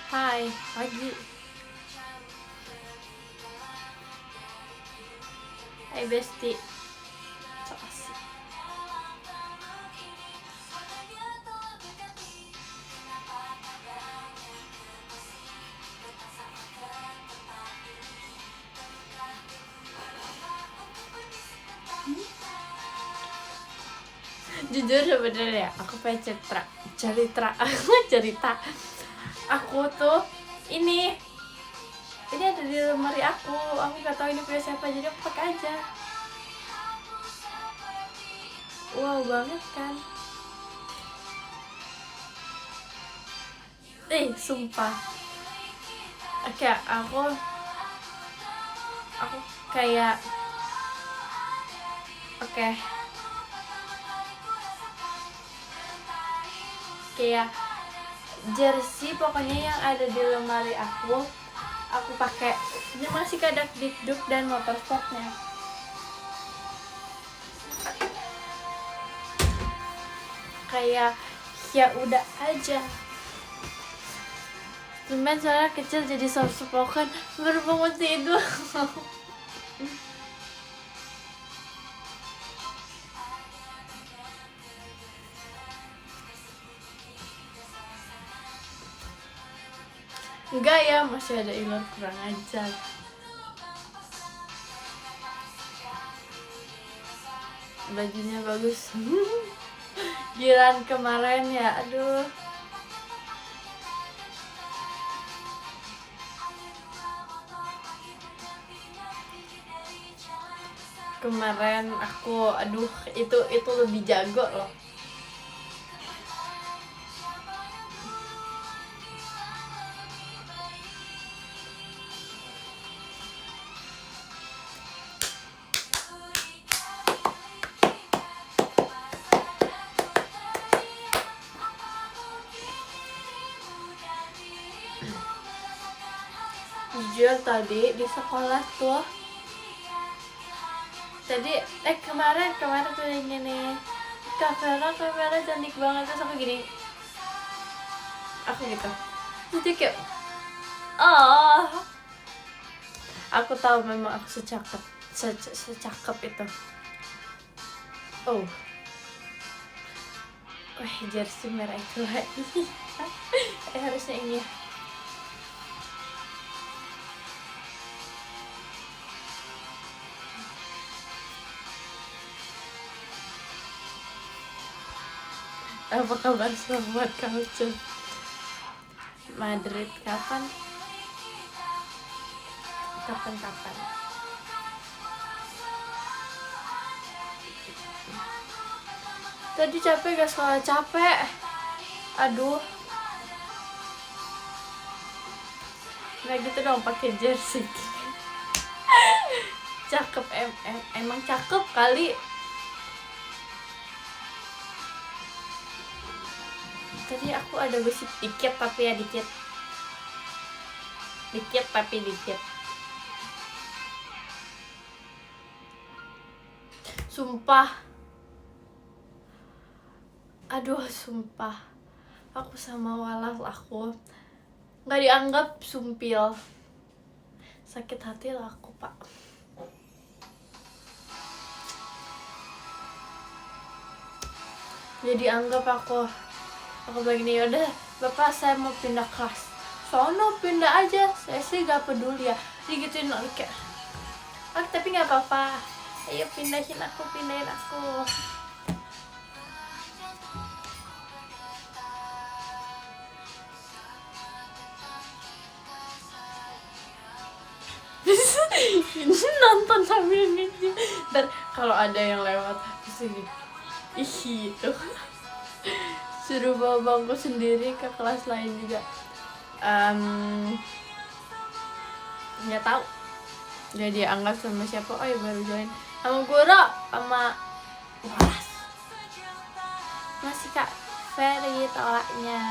Hai, pagi. Hai Besti. So asik. Jujur sebenarnya aku pengen cerita aku tuh ini ada di lemari aku nggak tahu ini punya siapa, jadi aku pakai aja. Wow banget kan. Sumpah. Oke, aku kayak oke kayak jersey pokoknya yang ada di lemari aku pakai. Ini masih kadak dikduk dan motorsportnya. Kayak ya udah aja. Cuman soalnya kecil jadi soft spoken baru bangun tidur. Enggak ya, masih ada ilar kurang ajar. Bajunya bagus. Giran kemarin ya, aduh. Kemarin aku, itu lebih jago loh. Jujur tadi di sekolah tuh kemarin tuh yang gini, kamera cantik banget, terus aku gini, aku gitu, jadi kayak aku tahu memang aku secakep itu. Jersey merah itu lagi. Harusnya ini. Apa kabar sobat culture? Madrid kapan? Tadi capek, gak sekolah capek. Aduh. Nah gitu dong pakai jersey. Cakep emang cakep kali. Tadi aku ada gosip dikit tapi ya dikit. Sumpah. Sumpah. Aku sama Walas aku nggak dianggap sumpil. Sakit hati lah aku, Pak. Jadi anggap aku begini, yaudah Bapak saya mau pindah kelas. Sono pindah aja, saya sih gak peduli ya. Digituin kayak, tapi nggak apa-apa. Ayo pindahin aku. Ini nonton sambil ngeji. Dan kalau ada yang lewat terus ini, itu suruh bawa bangku sendiri ke kelas lain juga. Nggak tahu. Jadi anggap sama siapa? Baru join sama guru sama Walas. Masih Kak Ferry tolaknya.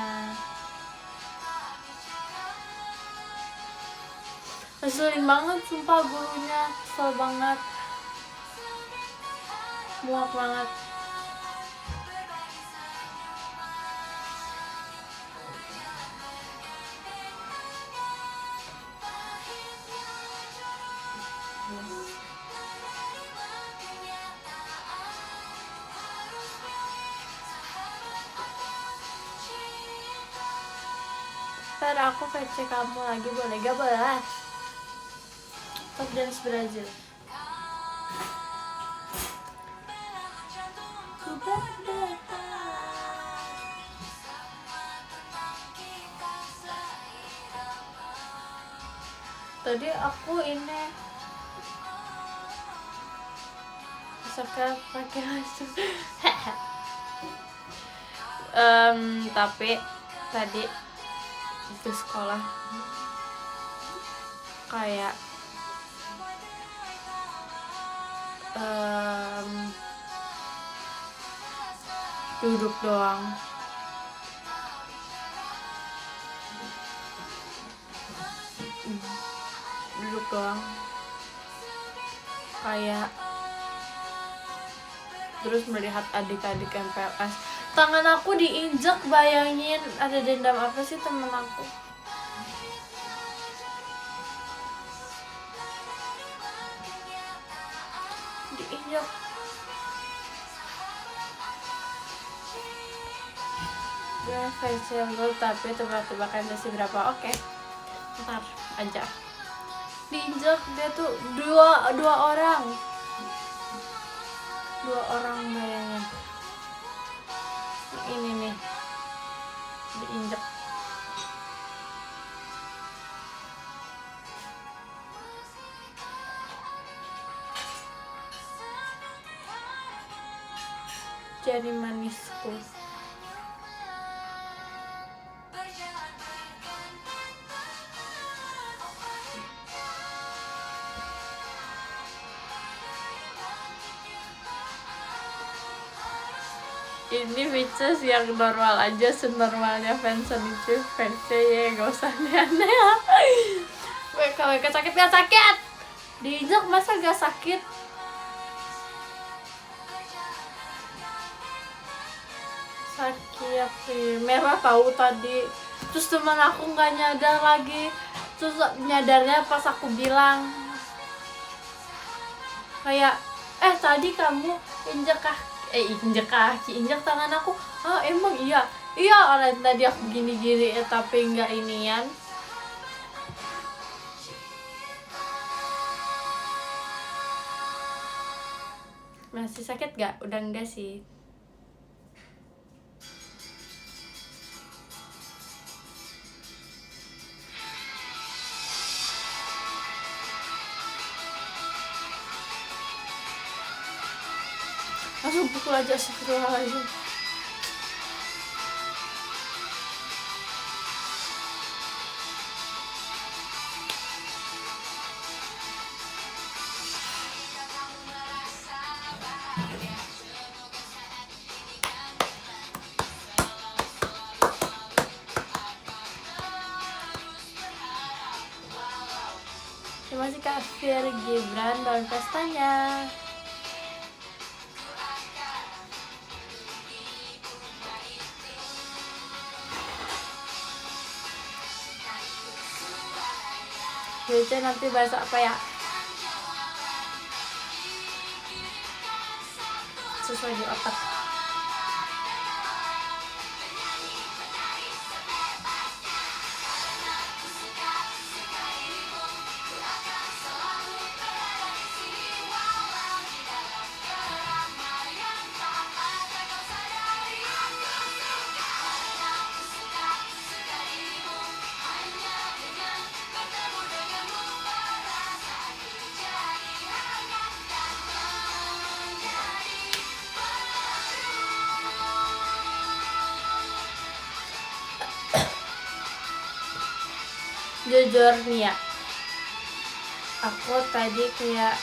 Ngeselin banget sumpah gurunya, kesel banget, muak banget. Ntar aku VC kamu lagi boleh gak? Boleh. Top dance Brazil. Tadi aku ini suka pakai langsung. Tapi tadi di sekolah kayak duduk doang. Duduk doang. Kayak terus melihat adik-adik MPLS. Tangan aku diinjak, bayangin. Ada dendam apa sih temen aku? Diinjak. Gue facial tapi tebak-tebakan masih berapa? Oke. Ntar aja. Diinjak dia tuh dua orang. Dua orang bayangin. Ini nih diinjak. Jari manisku. Ini bitches yang normal aja, senormalnya fansen itu fansnya ya, gak usah aneh-aneh. WK sakit gak sakit? Diinjak masa gak sakit? Sakit sih, merah tahu tadi. Terus teman aku nggak nyadar lagi. Terus nyadarnya pas aku bilang kayak tadi kamu injek kaki, injek tangan aku. Ah emang iya orang tadi aku gini-gini tapi nggak inian. Masih sakit gak? Udah enggak sih. Langsung pukul aja, astagfirullahaladzim. Terima kasih Kak Fir Gibran dan pestanya. Biasanya nanti bahas apa ya? Sesuai di otak. Jujur nih ya, aku tadi kayak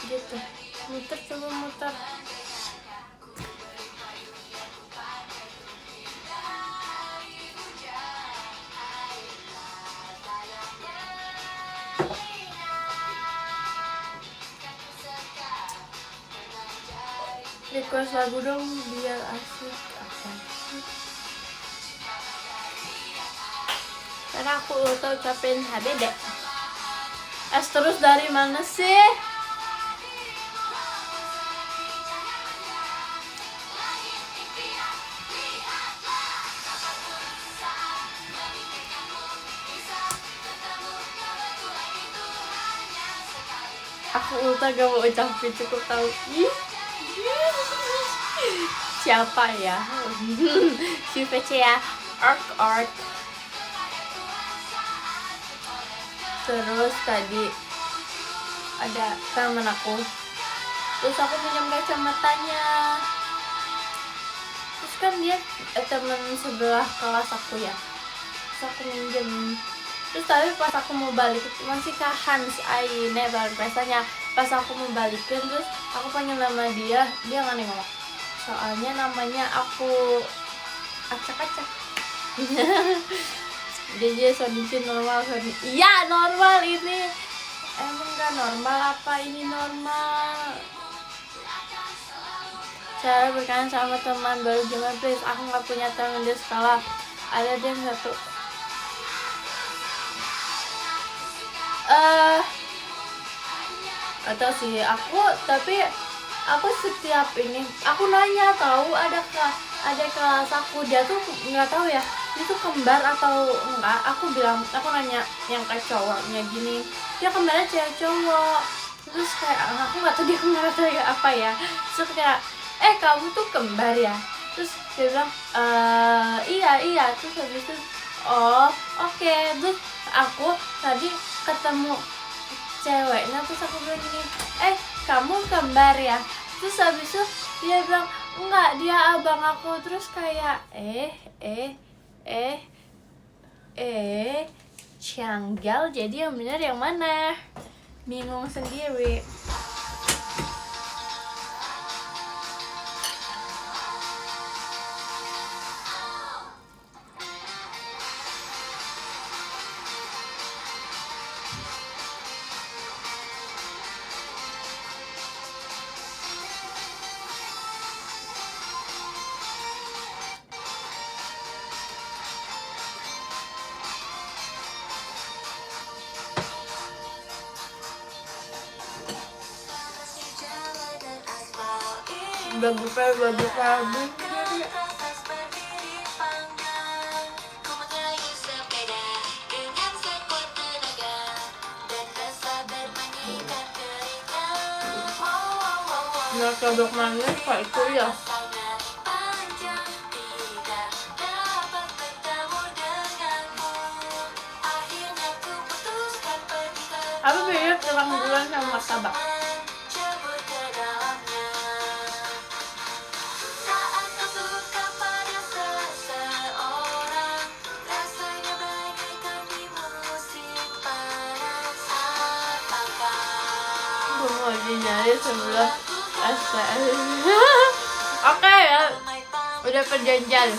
gitu, muter. Request lagu dong biar asik. Apa sih? Karena aku udah ucapin HBD. Terus dari mana sih? Ulta gak mau ucapin, cukup tahu. Ih, siapa ya? Si VC ya, Ark. Terus tadi ada teman aku, terus aku pinjam kacamatanya. Terus kan dia teman sebelah kelas aku ya, terus aku minjem. Terus tapi pas aku mau balik masih ke Hans Aine baru pesannya. Pas aku mau balikin terus aku panggil nama dia nggak nengok. Soalnya namanya aku acak-acak. Dia Sonichi normal. Iya normal ini. Emang nggak normal apa ini normal? Cara berkenalan sama teman baru gimana please? Aku nggak punya teman di sekolah. Ada dia satu. Atau sih tapi aku setiap ini aku nanya tahu ada kelas aku, dia tuh nggak tahu ya dia tuh kembar atau enggak. Aku nanya yang kayak cowoknya gini, dia kembarnya cewek cowok. Terus kayak aku nggak tahu dia kembar atau apa ya. Terus kayak kamu tuh kembar ya? Terus dia bilang iya. Terus habis itu oh oke. Terus aku tadi ketemu ceweknya, terus aku bilang gini, kamu kembar ya? Terus habis itu dia bilang enggak, dia abang aku. Terus kayak Cianggal, jadi yang benar yang mana? Bingung sendiri. Bagi kodok manis kok itu ya. Apa beda terang bulan sama martabak? Nyari sebelah STS. Oke ya, udah perjanjian.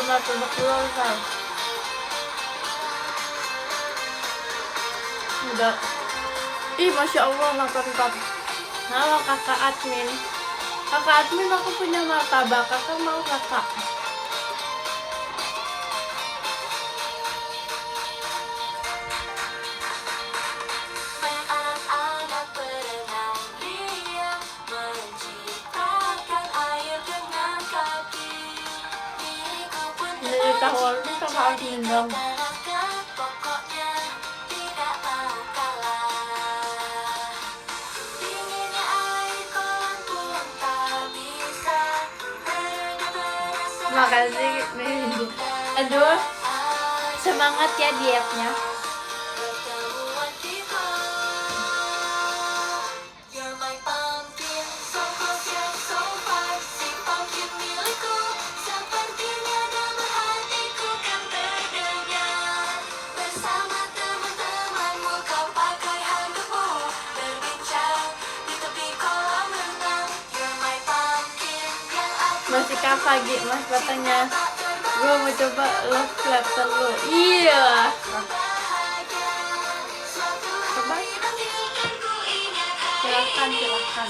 Martabak telur kan udah. Ih masya Allah makan. Halo kakak admin, aku punya martabak, kakak mau kakak? Tahu ini kakak admin dong. Makasih nih. Aduh, semangat ya dietnya. Masih pagi mas katanya gue mau coba love letter lu. Iya silakan.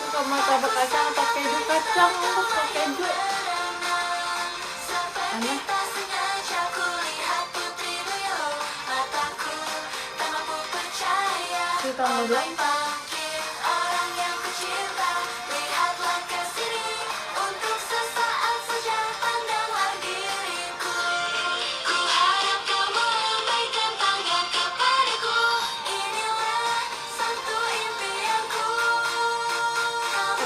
Suka martabak kacang atau keju? Kacang, aku suka keju. Aneh. Kita ngobrol.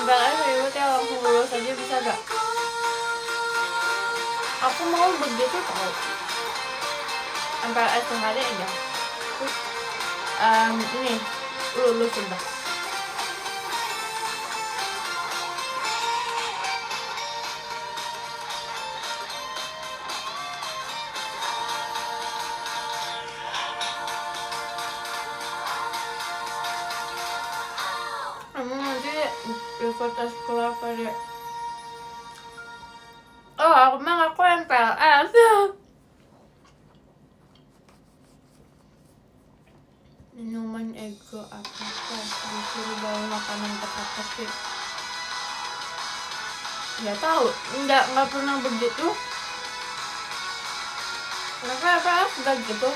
Enggak ribet ya, langsung lulus aja bisa gak? Aku mau begitu tau. MPLS sehari aja. Terus ini lulus sudah. Kamu nanti fakultas apa deh? Oh, aku MPLS. Minuman ego apa? Disuruh bawa makanan apa sih? Nggak tahu, nggak pernah begitu. Kenapa nggak gitu?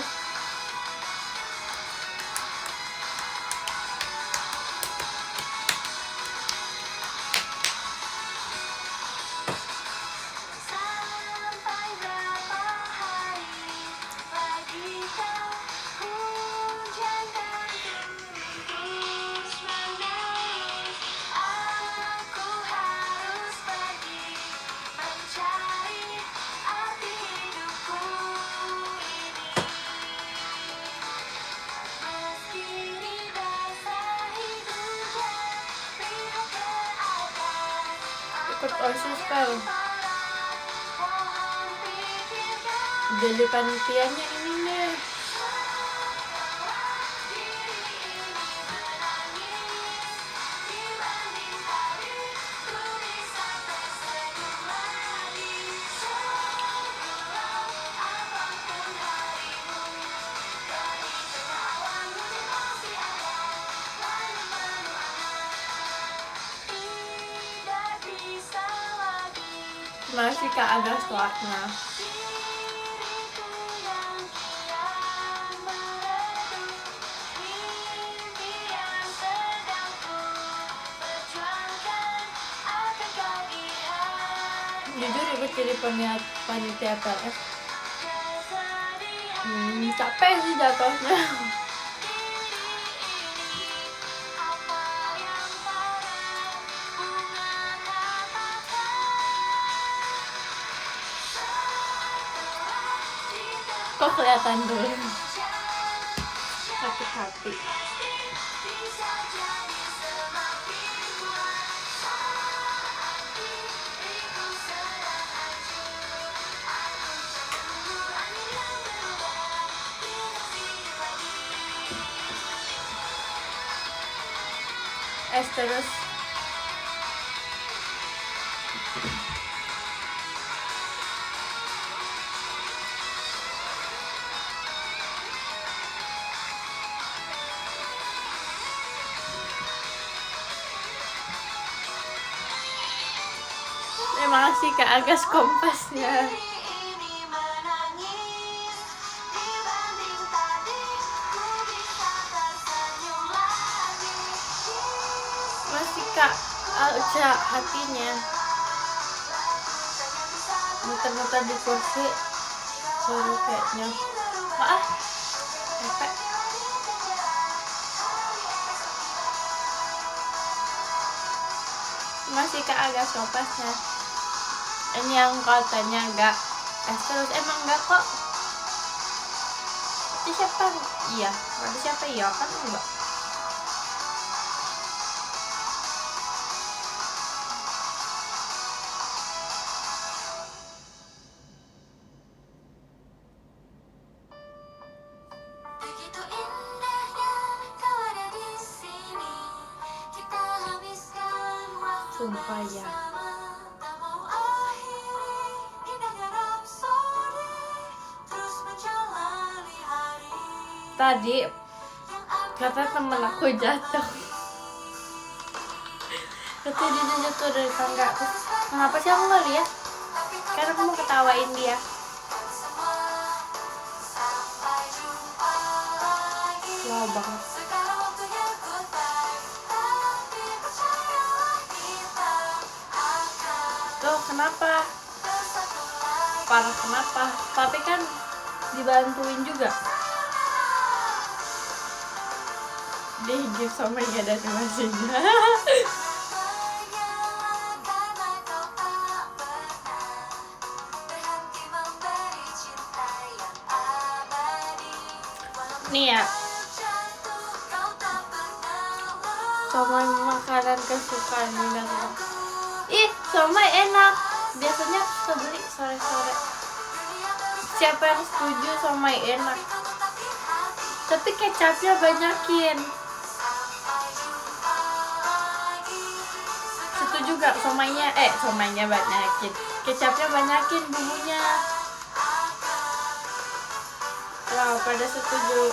Ikut OSIS kan? Jadi panitianya ini nih. Masih Kak Aga setelahnya. Jujur ribet jadi panitia PLS. Capek sih jatuhnya. Kok kelihatan dulu sakit hati. Terus terima kasih Kak Agas kompasnya. Masih Kak Alca hatinya. Muter-muter di kursi suruh kayaknya. Wah, capek. Masih Kak Agas kompasnya. Ini yang katanya enggak terus emang enggak kok. Itu siapa? Iya, ada siapa ya kan enggak. pepaya. Tadi kata temen aku jatuh. Kata dia jatuh dari tangga. Kenapa sih aku nggak lihat? Karena aku mau ketawain dia. Wow banget. Tuh kenapa? Parah kenapa? Tapi kan dibantuin juga. Dia gift sama dia dan emosinya. Nih ya, somai makanan kesukaan Minang. Ih, somai enak. Biasanya kita beli sore-sore. Siapa yang setuju somai enak? Tapi kecapnya banyakin. Setuju gak somainya banyakin. Kecapnya banyakin bumbunya. Wow, pada setuju.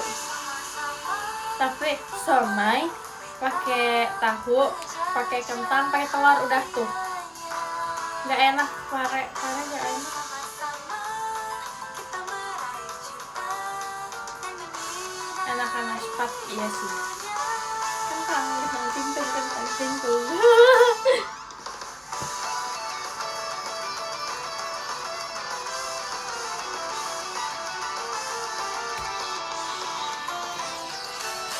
Tapi somai pakai tahu, pakai kentang, pakai telur udah tuh. Nggak enak, pare nggak enak. Enakan aspat, iya sih. Kentang pintu.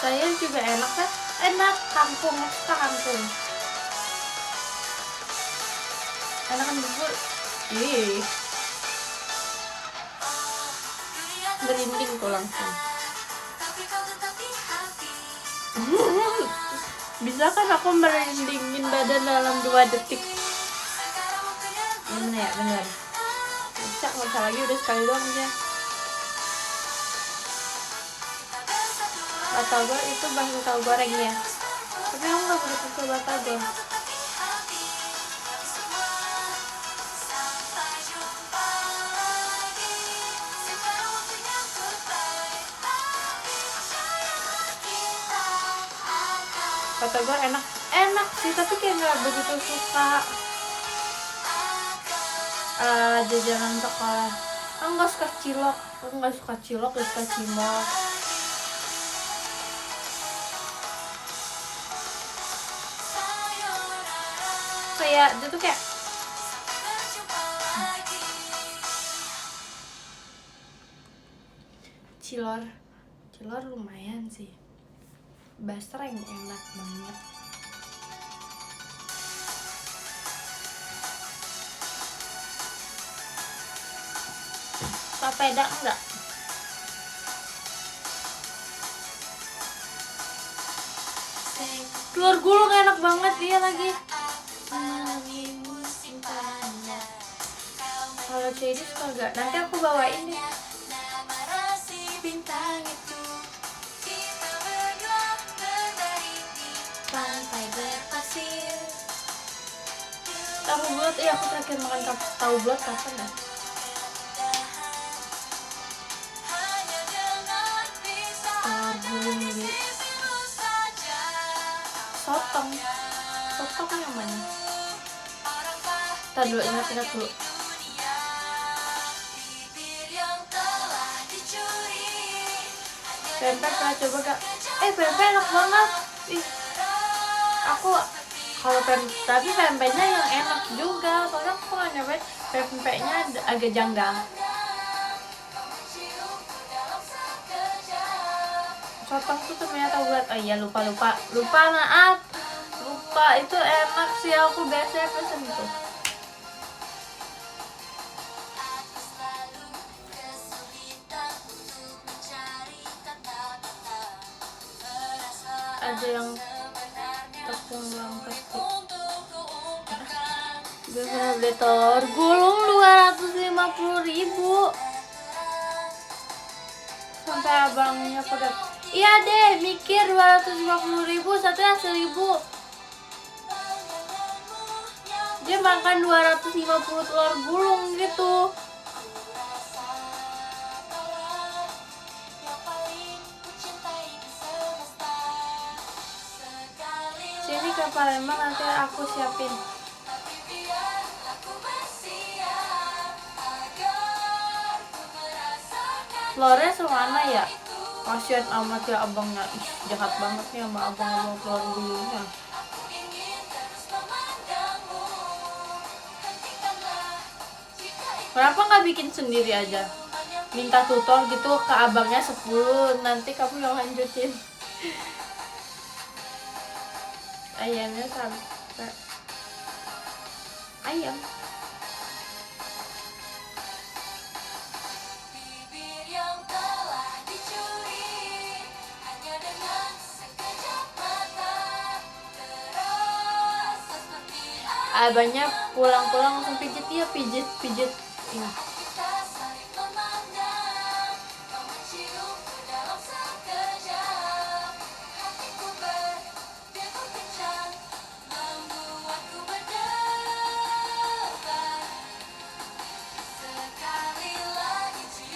Saya juga enak kan? Enak kangkung, suka kangkung. Enakan bubur. Ih. Merinding kok langsung. Bisa kan aku merindingin badan dalam 2 detik. Gimana ya, bener. Bisa, nggak usah lagi, udah sekali doang aja. Batagor itu bahan tahu goreng ya. Tapi aku nggak pernah pakai batagor. Batagor enak sih, tapi kayak nggak begitu suka jajanan sekolah. Aku nggak suka cilok, nggak suka cimol. Kayak dia tuh kayak cilor lumayan sih. Basreng enak banget. Papeda enggak? Telur gulung enak banget dia lagi. Kalau jadi suka gak? Nanti aku bawain deh. Bintang itu pantai berpasir. Tahu bulat, aku terakhir makan tahu bulat kapan ya? Sotong yang mana? Tadi dulu, ingat dulu. Pempek pernah coba gak? Pempek enak banget. Aku kalau tapi pempeknya yang enak juga. Soalnya aku nggak nyobain, pempeknya agak janggal. Sotong tuh ternyata buat, oh iya lupa maaf. Lupa, itu enak sih, aku biasanya pesen tuh. Ada yang tepung bawang putih. Gue pernah beli telur gulung 250.000. Sampai abangnya pada, iya deh, mikir 250.000, satunya 1.000. Dia makan 250 telur gulung gitu. Sini ke Palembang nanti aku siapin. Telurnya semana ya? Kasian amat ya abangnya. Ih, jahat banget nih sama abang-abang telur gulungnya. Kenapa nggak bikin sendiri aja? Minta tutor gitu ke abangnya 10, nanti kamu yang lanjutin. Ayamnya sampai ayam. Abangnya pulang-pulang langsung pijit, ya pijit ini.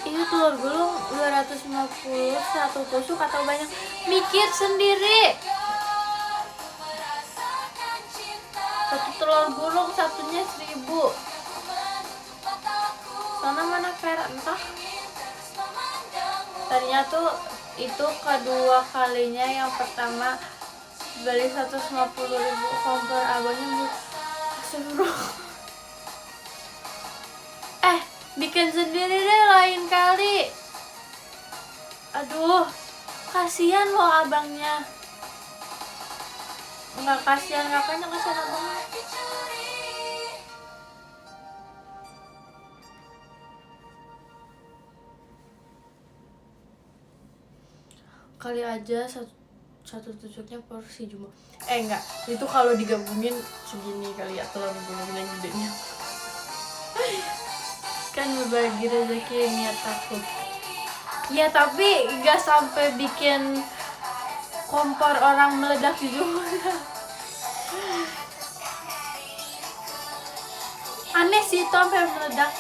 Ini telur gulung 250 satu tusuk atau banyak? Mikir sendiri. Satu telur gulung satunya 1000. Sana mana fair entah. Tadinya tuh itu kedua kalinya, yang pertama beli 150.000 kompor abangnya seluruh. Bikin sendiri deh lain kali. Aduh, kasihan loh abangnya. Enggak kasihan kakaknya, kasihan abangnya. Kali aja satu tusuknya porsi cuma. Enggak, itu kalau digabungin segini kali ya telur gulungnya gedenya. Kan berbagi rezeki niat takut. Ya tapi gak sampai bikin kompor orang meledak juga. Aneh sih itu sampai meledak.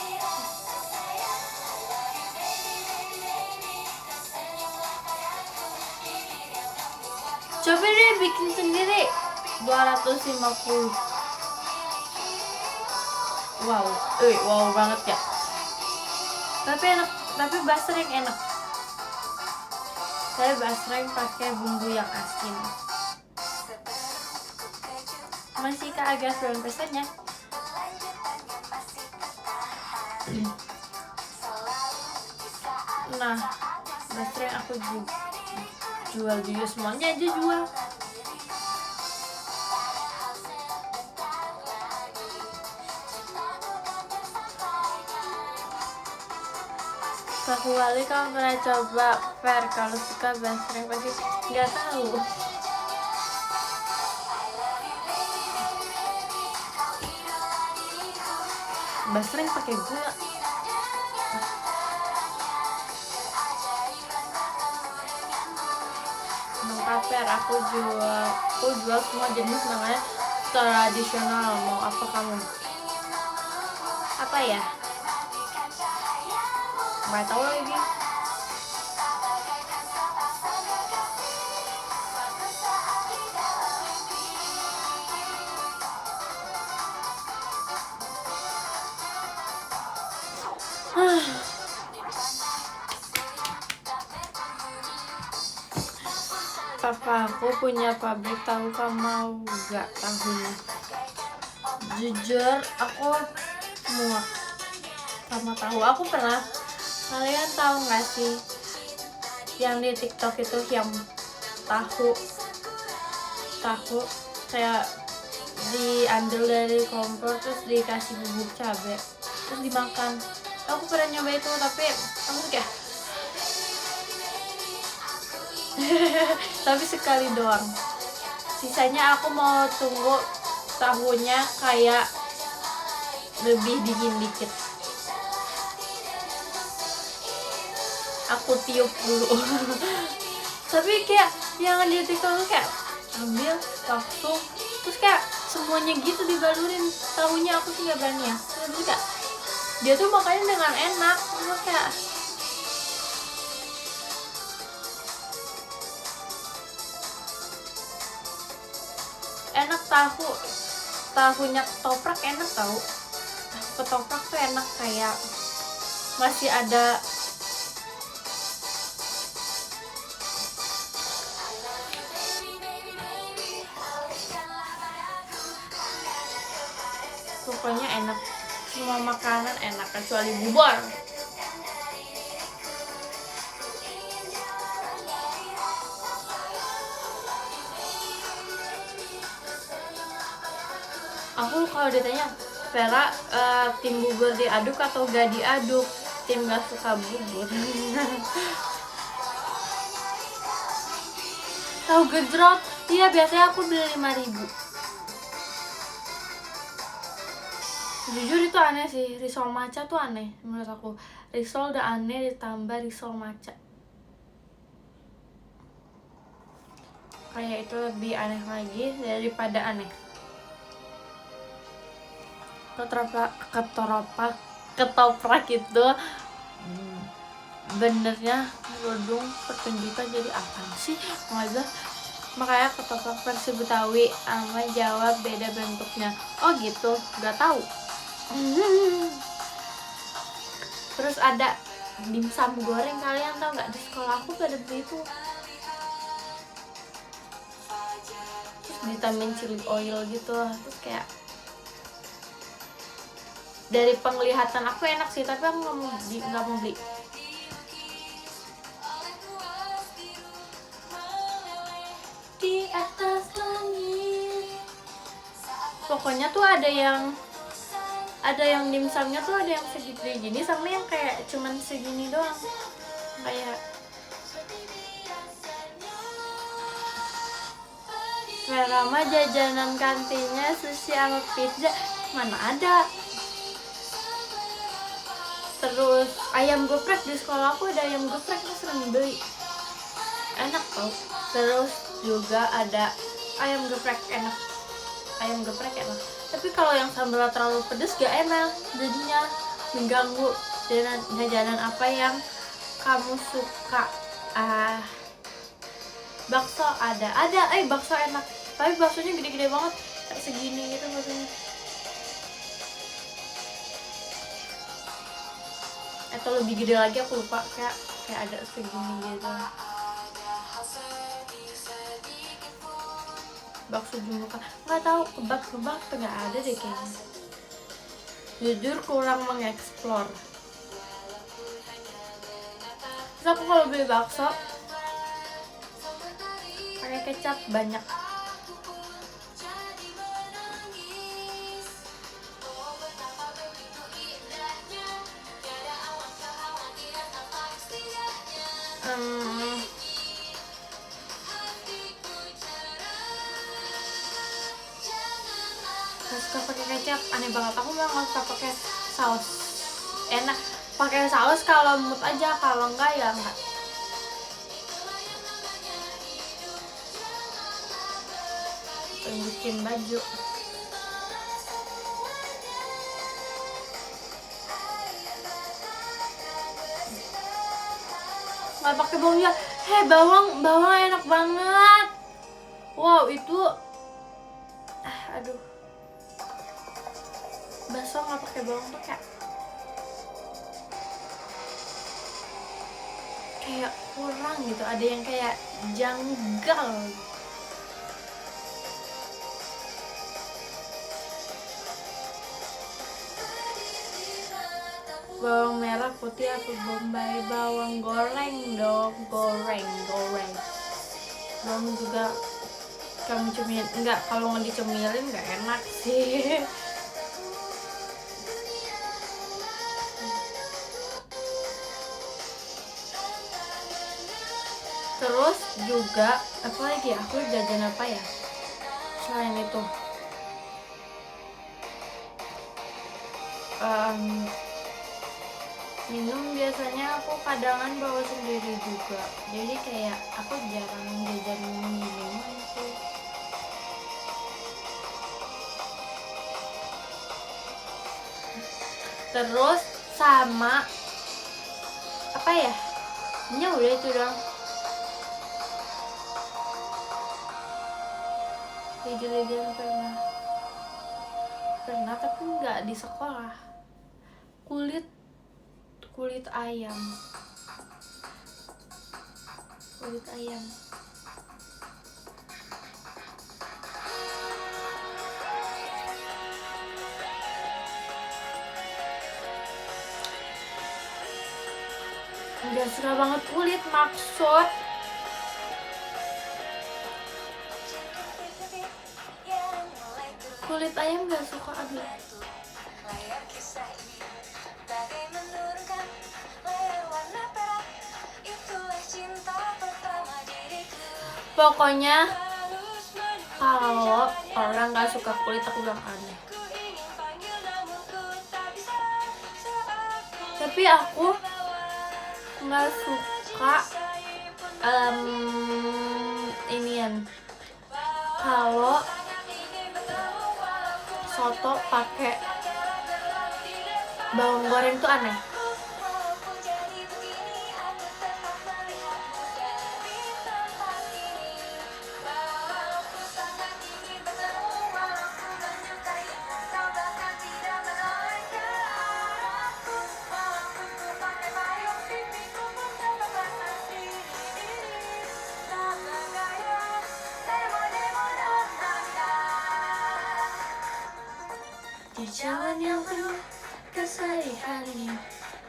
Coba deh bikin sendiri 250. Wow banget ya. Tapi enak, tapi basreng enak. Saya basreng pakai bumbu yang asin. Masih agak belum pesannya. Nah, basreng aku jual juga, semuanya aja jual. Tahu wali kamu pernah coba fair? Kalau suka basreng pasti nggak tahu. Basreng pakai gula. Lengkap fair, aku jual semua jenis, namanya tradisional. Mau apa kamu? Apa ya? Nggak tahu lagi. Papa aku punya pabrik tahu, kamu mau gak tahunya? Jujur aku muak sama tahu. Aku pernah, kalian tahu nggak sih yang di TikTok itu yang tahu kayak diambil dari kompor terus dikasih bubuk cabai terus dimakan. Aku pernah nyoba itu tapi aku kayak tapi sekali doang. Sisanya aku mau tunggu tahunya kayak lebih dingin dikit. Aku tiup dulu. Tapi kayak yang di TikTok tuh kayak ambil langsung terus kayak semuanya gitu dibalurin. Tahunya aku sih nggak berani ya. Terus kayak dia tuh makanya dengan enak, terus kayak enak. Tahunya ketoprak enak tau. Tahu ketoprak tuh enak, kayak masih ada pokoknya enak. Semua makanan enak kecuali bubur. Aku kalau ditanya Vera, tim bubur diaduk atau gak diaduk? Tim gak suka bubur. Tahu gejrot? Iya, biasanya aku beli 5.000. Jujur itu aneh sih, risol matcha tuh aneh menurut aku. Risol udah aneh ditambah risol matcha, kayak itu lebih aneh lagi daripada aneh. Ketoprak itu benernya kerudung pertunjukan, jadi apa sih masa. Makanya ketoprak versi Betawi sama Jawa beda bentuknya. Oh gitu, nggak tahu. Terus ada dimsum goreng, kalian tau nggak? Di sekolah aku gak ada begitu. Terus ditambahin chili oil gitu. Terus kayak dari penglihatan aku enak sih, tapi aku nggak mau beli. Di atas langit. Pokoknya tuh ada yang dimsumnya tuh ada yang segede gini sama yang kayak cuman segini doang. Kayak Merama jajanan kantinnya sushi sama pizza, mana ada. Terus ayam geprek, di sekolah aku ada ayam geprek, terus sering beli, enak tau. Terus juga ada ayam geprek enak. Tapi kalau yang sambal terlalu pedes gak enak, jadinya mengganggu. Jajanan apa yang kamu suka? Bakso ada bakso enak, tapi baksonya gede-gede banget, kayak segini gitu baksonya. Atau lebih gede lagi, aku lupa, kayak ada segini gitu. Bakso jumbo nggak tahu, kebab nggak ada deh kayaknya. Jujur kurang mengeksplor. Terus aku kalau beli bakso pakai kecap banyak. Suka pakai kecap, aneh banget. Aku nggak suka pakai saus. Enak pakai saus kalau mood aja, kalau enggak ya enggak. Tunjukin baju. Nggak pakai bawang ya? Bawang enak banget. Wow, itu aduh. Bakso nggak pakai bawang tuh kayak kurang gitu, ada yang kayak janggal. Bawang merah putih atau bombay? Bawang goreng dong, goreng. Bawang juga kamu cemilin? Enggak, kalau nggak dicemilin nggak enak sih. Terus juga apa lagi ya? Aku jajan apa ya selain itu? Minum biasanya aku kadangan bawa sendiri juga, jadi kayak aku jarang jajan minuman sih. Terus sama apa ya? Ini udah itu dong. Legend pernah tapi nggak di sekolah. Kulit ayam. Nggak suka banget kulit, maksud kulit ayam nggak suka. Aduh, pokoknya kalau orang nggak suka kulit aku bilang aneh. Tapi aku nggak suka inian kalau soto pakai bawang goreng tuh aneh. Di jalan yang penuh keseharian,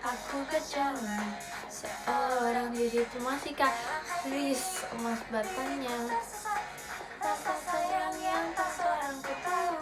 aku berjalan seorang diri. Terima kasih Kak Riz emas batanya. Rasa sayang yang tak seorang ku tahu.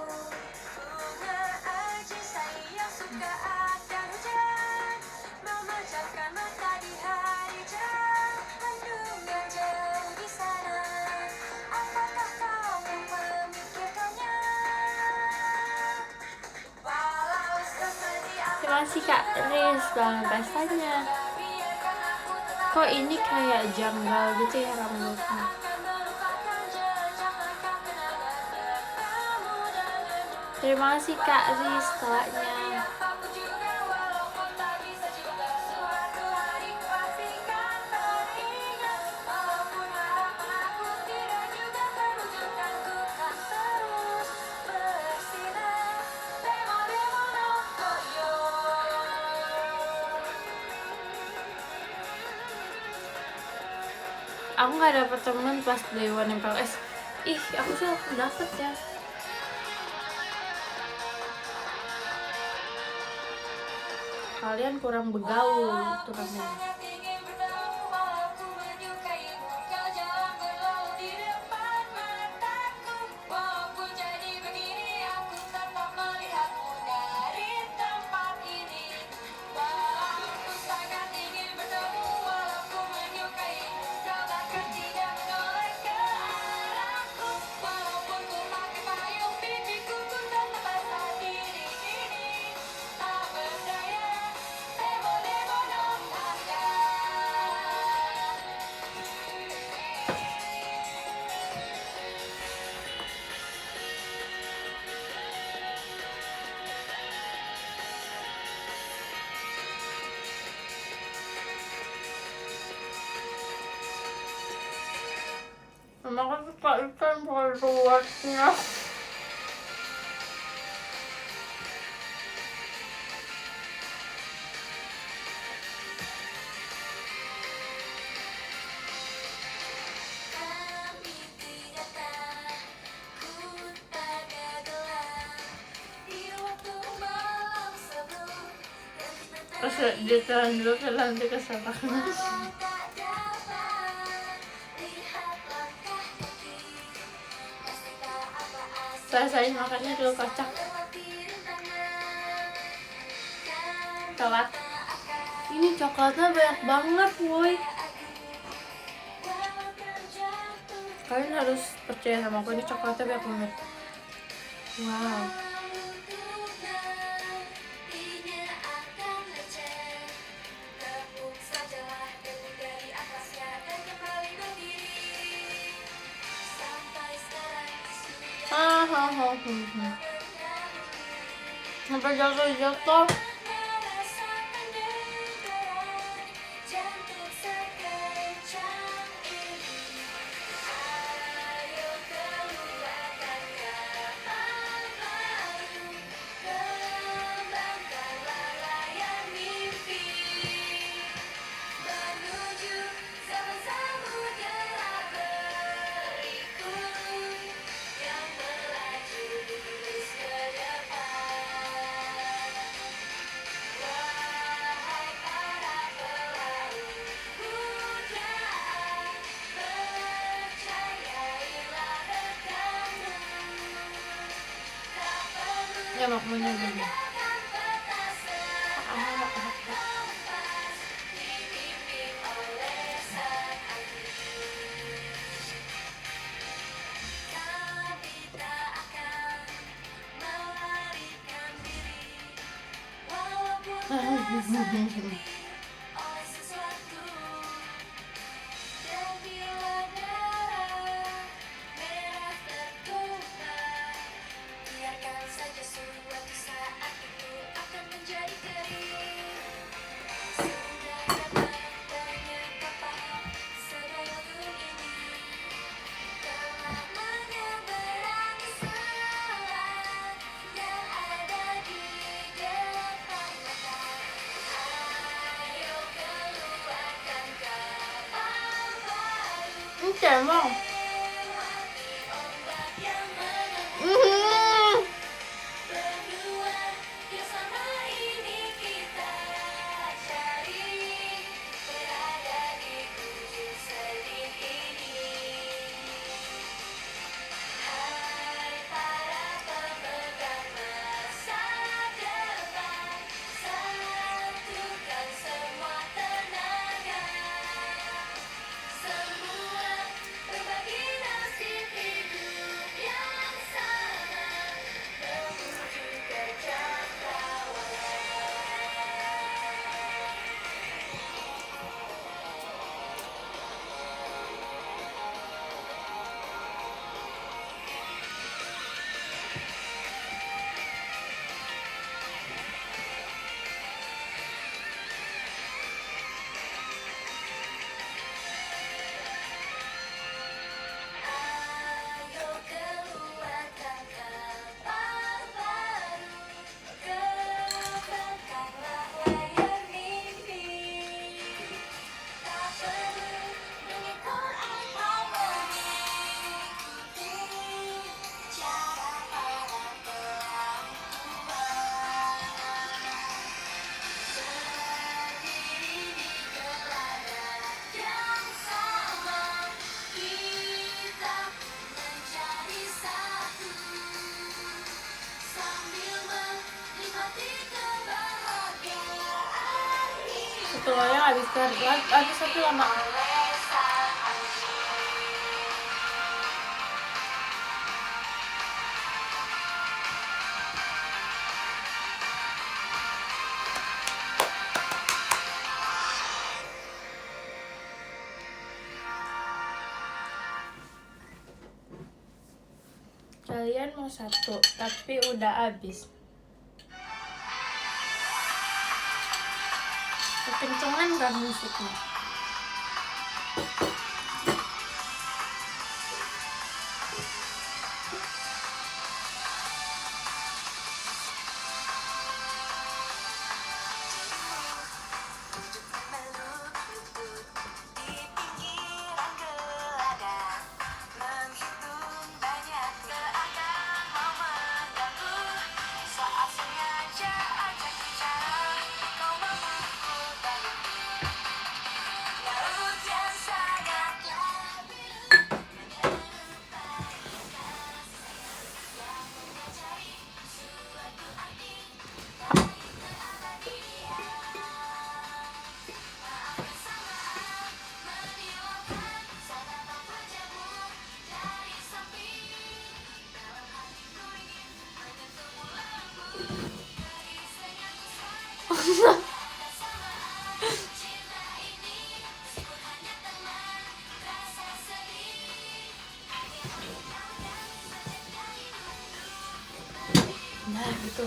Terima kasih Kak Riz banget rasanya. Kok ini kayak janggal gitu ya rambutnya. Terima kasih Kak Riz tanya. Aku nggak dapet temen pas Day One MPLS. Ih, aku sih aku dapet ya. Kalian kurang bergaul tuh namanya. Emang suka ikan buatnya. Terus dia jalan dulu ke lantai ke sana. Saya makannya dulu kocak. Coklat. Ini coklatnya banyak banget, woi. Kalian harus percaya sama aku, ini coklatnya banyak banget. Wow. Sampai jatuh. makmunya gini. Emang telurnya habis tapi lama. Kalian mau satu tapi udah habis. Kencengan kan musiknya. Nah gitu.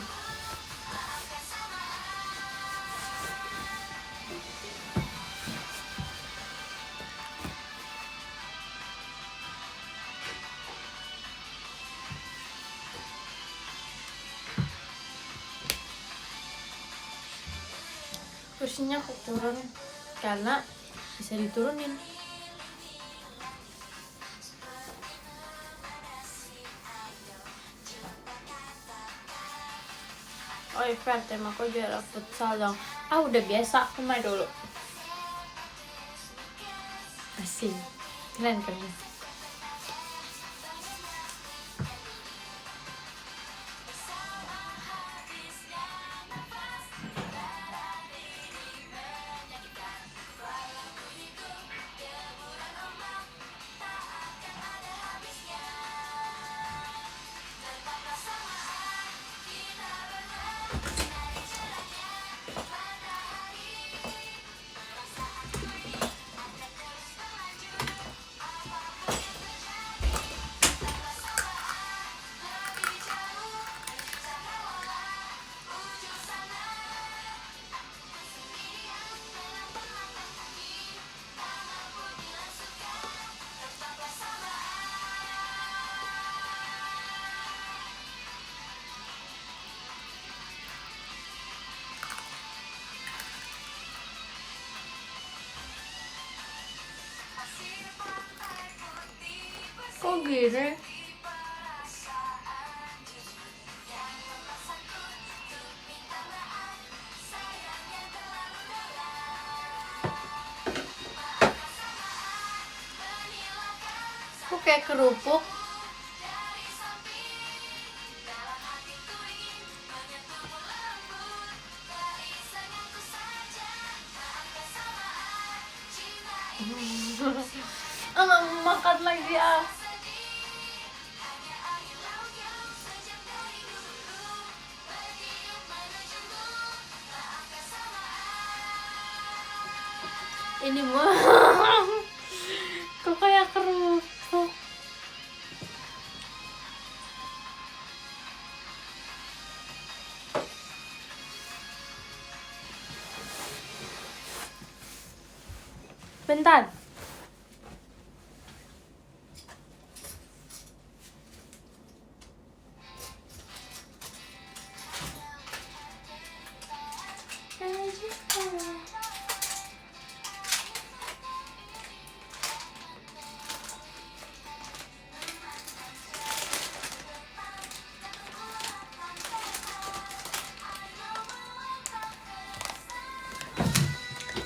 Kursinya aku turun karena bisa diturunin. Oh iya, tema aku juara futsal dong. Udah biasa, aku main dulu. Asik, keren kan? Kok gini? Kok kayak kerupuk? Nggak mau makan lagi ah. Ini mah kok kayak kerupuk. Bentar.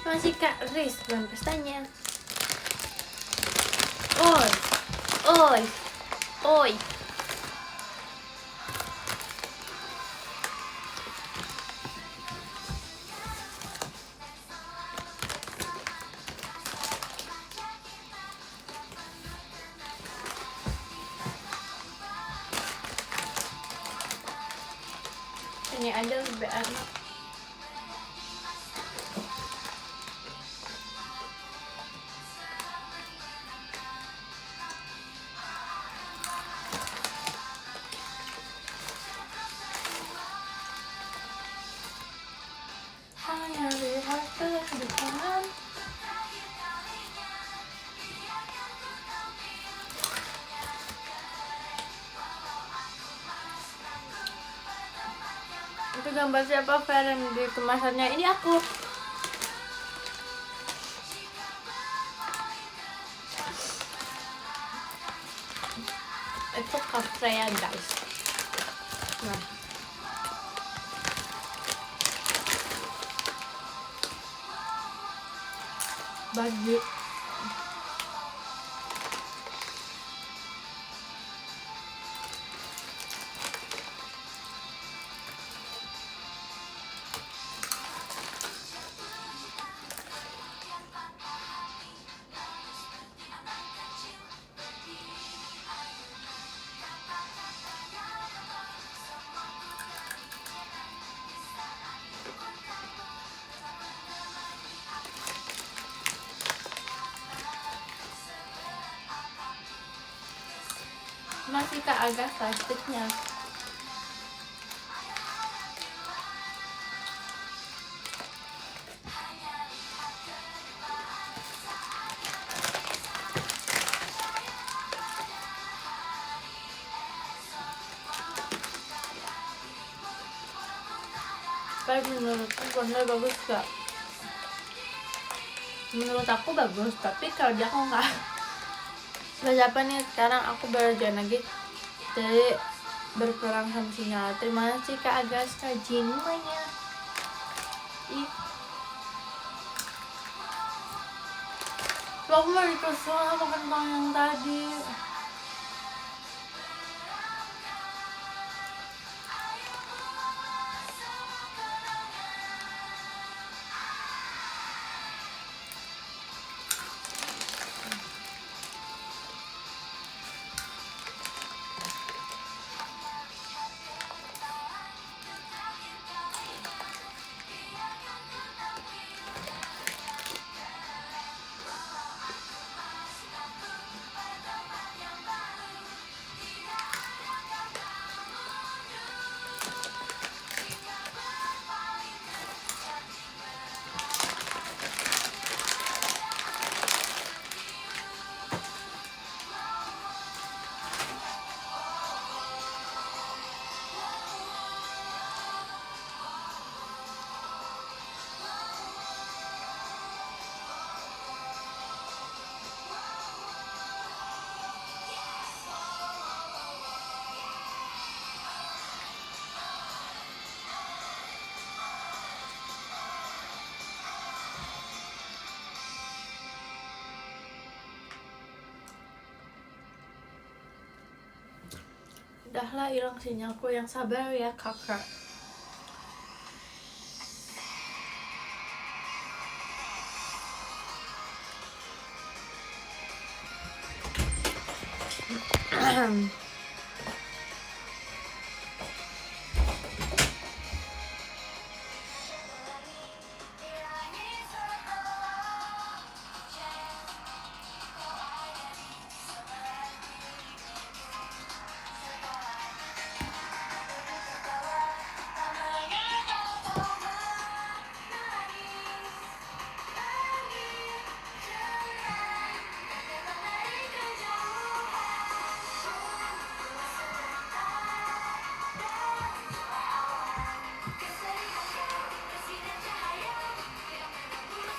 Masih Kak Riz, belum pestanya. Oi, oi, oi. Ini aja lebih enak. Hanya lihat ke depan. Itu gambar siapa Fer yang di kemasannya? Ini aku. Itu kafe ya guys. Nah, bagi masih Kak agak plastiknya. Tapi menurutku warnanya bagus gak? Menurut aku bagus, tapi kalau dia aku nggak. Belajar apa nih sekarang? Aku baru join lagi, jadi berkurang sama sinyal. Terima kasih Kak Agas, Kak Jinuanya. Ih, aku mau dikesel sama kentang yang tadi. Udahlah, hilang sinyalku, yang sabar ya kakak.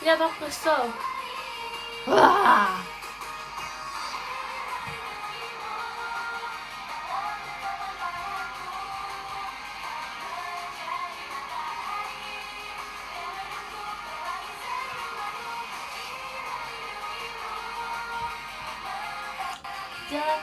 Lihat aku kesel. Wah. Jalan.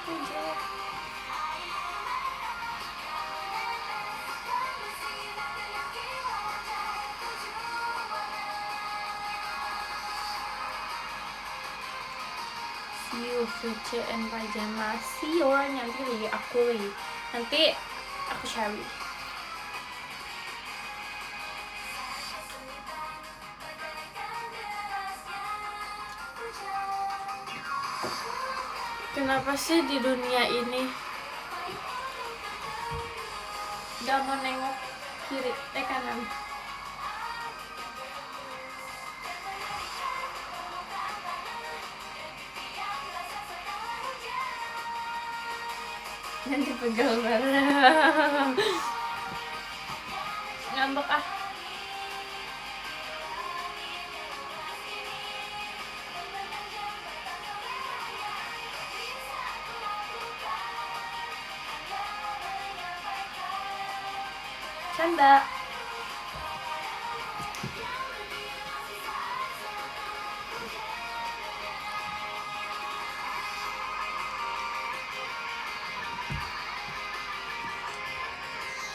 See you future and pajama. See you nanti aku cari. Kenapa sih di dunia ini gak mau nengok kiri, kanan? Nanti pegal bareng. Ngambek ah. Canda.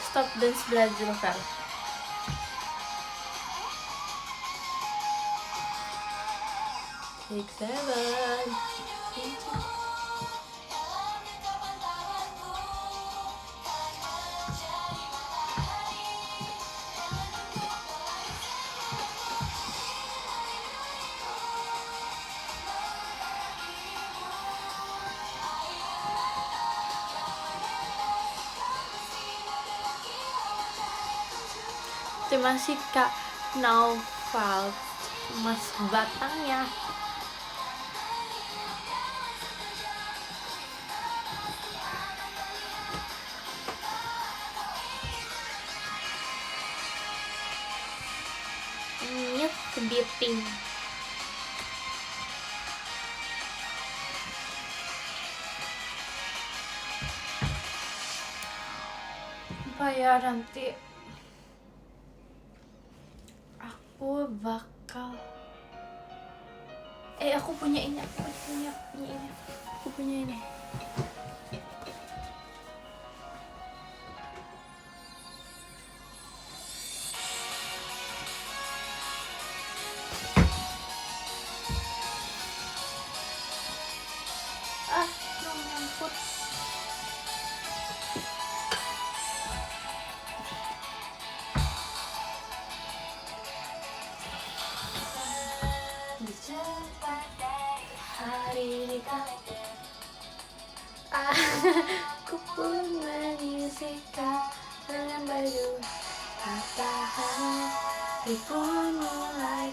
Stop dance Brazil kan. Take 7. Terima kasih Kak Naufal, Mas Batangnya. Nyet beating. Apa ya nanti aku bakal aku punya ini. Nyangkut. Aku pun menyisihkan dengan baju matahari pun mulai.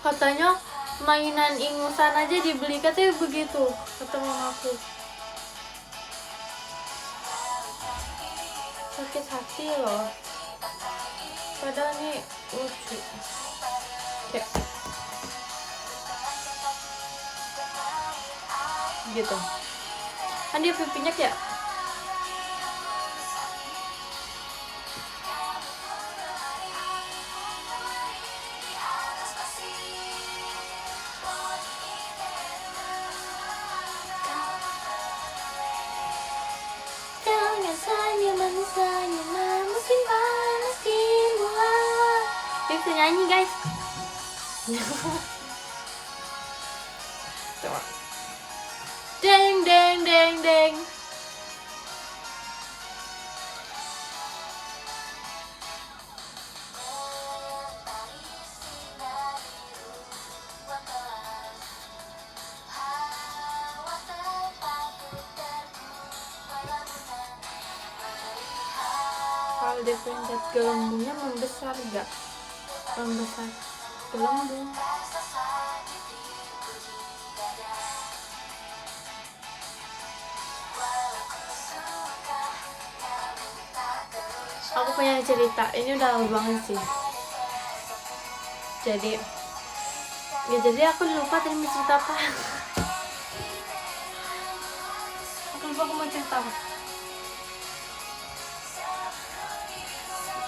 Katanya mainan ingusan aja dibeli, katanya begitu kata mamaku. Sakit hati loh, padahal ini lucu. Kayak gitu kan, dia pipinya kayak nyanyi guys. Coba. Deng deng deng deng. Kalau dependet gelembungnya membesar gak? Membesar gelembung. Aku punya cerita, ini udah lama banget sih. Jadi aku lupa tadi mau cerita apa. Aku lupa aku mau cerita apa.